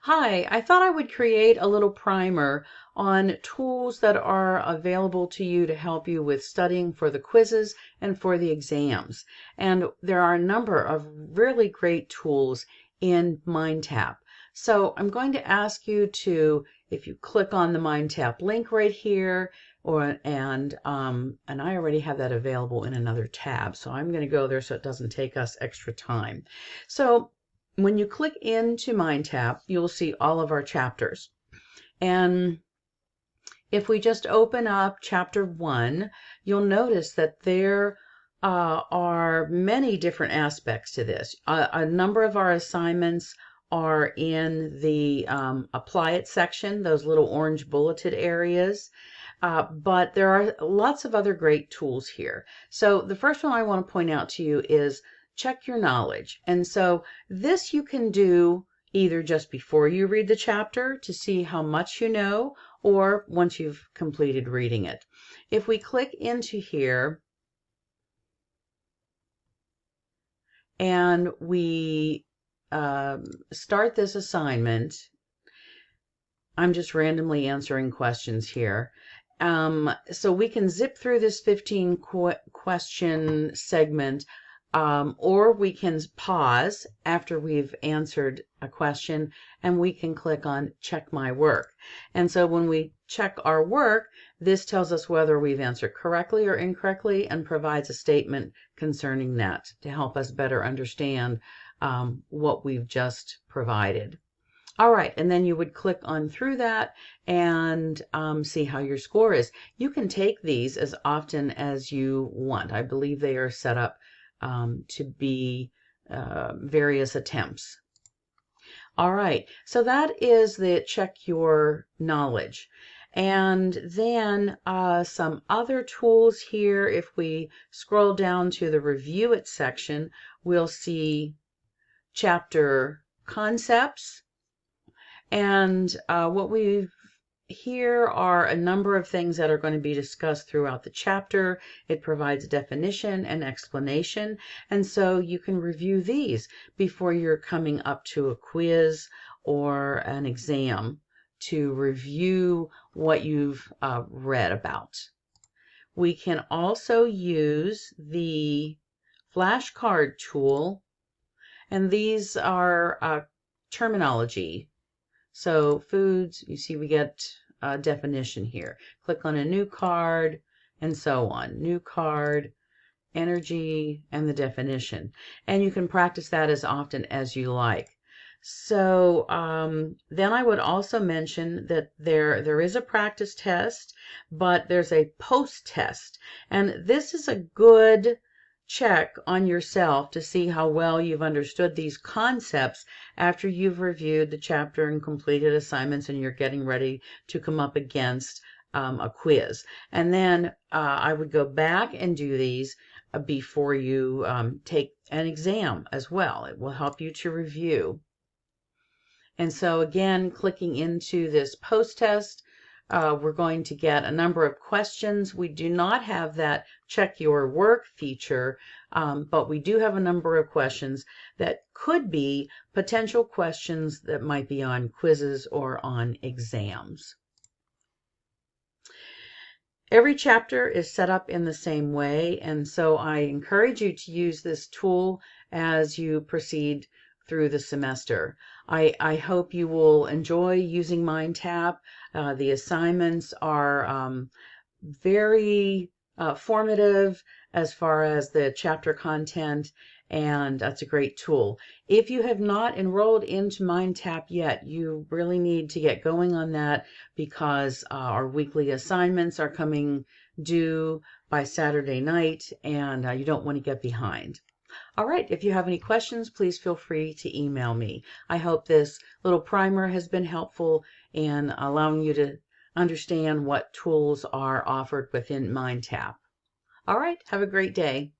Hi, I thought I would create a little primer on tools that are available to you to help you with studying for the quizzes and for the exams. And there are a number of really great tools in MindTap. So I'm going to ask you to, if you click on the MindTap link right here, and I already have that available in another tab, so I'm going to go there so it doesn't take us extra time. So when you click into MindTap, you'll see all of our chapters. And if we just open up chapter 1, you'll notice that there are many different aspects to this. A number of our assignments are in the Apply It section, those little orange bulleted areas. But there are lots of other great tools here. So the first one I want to point out to you is check your knowledge. And so this you can do either just before you read the chapter to see how much you know, or once you've completed reading it. If we click into here and we start this assignment, I'm just randomly answering questions here. So we can zip through this 15 question segment, or we can pause after we've answered a question and we can click on check my work. And so when we check our work, this tells us whether we've answered correctly or incorrectly and provides a statement concerning that to help us better understand what we've just provided. All right, and then you would click on through that and see how your score is. You can take these as often as you want. I believe they are set up to be various attempts. All right, so that is the check your knowledge. And then some other tools here. If we scroll down to the review it section, we'll see chapter concepts. And what we've here are a number of things that are going to be discussed throughout the chapter. It provides definition and explanation, and so you can review these before you're coming up to a quiz or an exam to review what you've read about. We can also use the flashcard tool, and these are terminology. So foods, you see we get a definition here. Click on a new card and so on. New card, energy, and the definition. And you can practice that as often as you like. So then I would also mention that there is a practice test, but there's a post test. And this is a good check on yourself to see how well you've understood these concepts after you've reviewed the chapter and completed assignments and you're getting ready to come up against a quiz. And then I would go back and do these before you take an exam as well. It will help you to review. And so again, clicking into this post test, we're going to get a number of questions. We do not have that check your work feature, but we do have a number of questions that could be potential questions that might be on quizzes or on exams. Every chapter is set up in the same way, and so I encourage you to use this tool as you proceed through the semester. I hope you will enjoy using MindTap. The assignments are very formative as far as the chapter content, and that's a great tool. If you have not enrolled into MindTap yet, you really need to get going on that because our weekly assignments are coming due by Saturday night, and you don't want to get behind. All right, if you have any questions, please feel free to email me. I hope this little primer has been helpful in allowing you to understand what tools are offered within MindTap. All right, have a great day.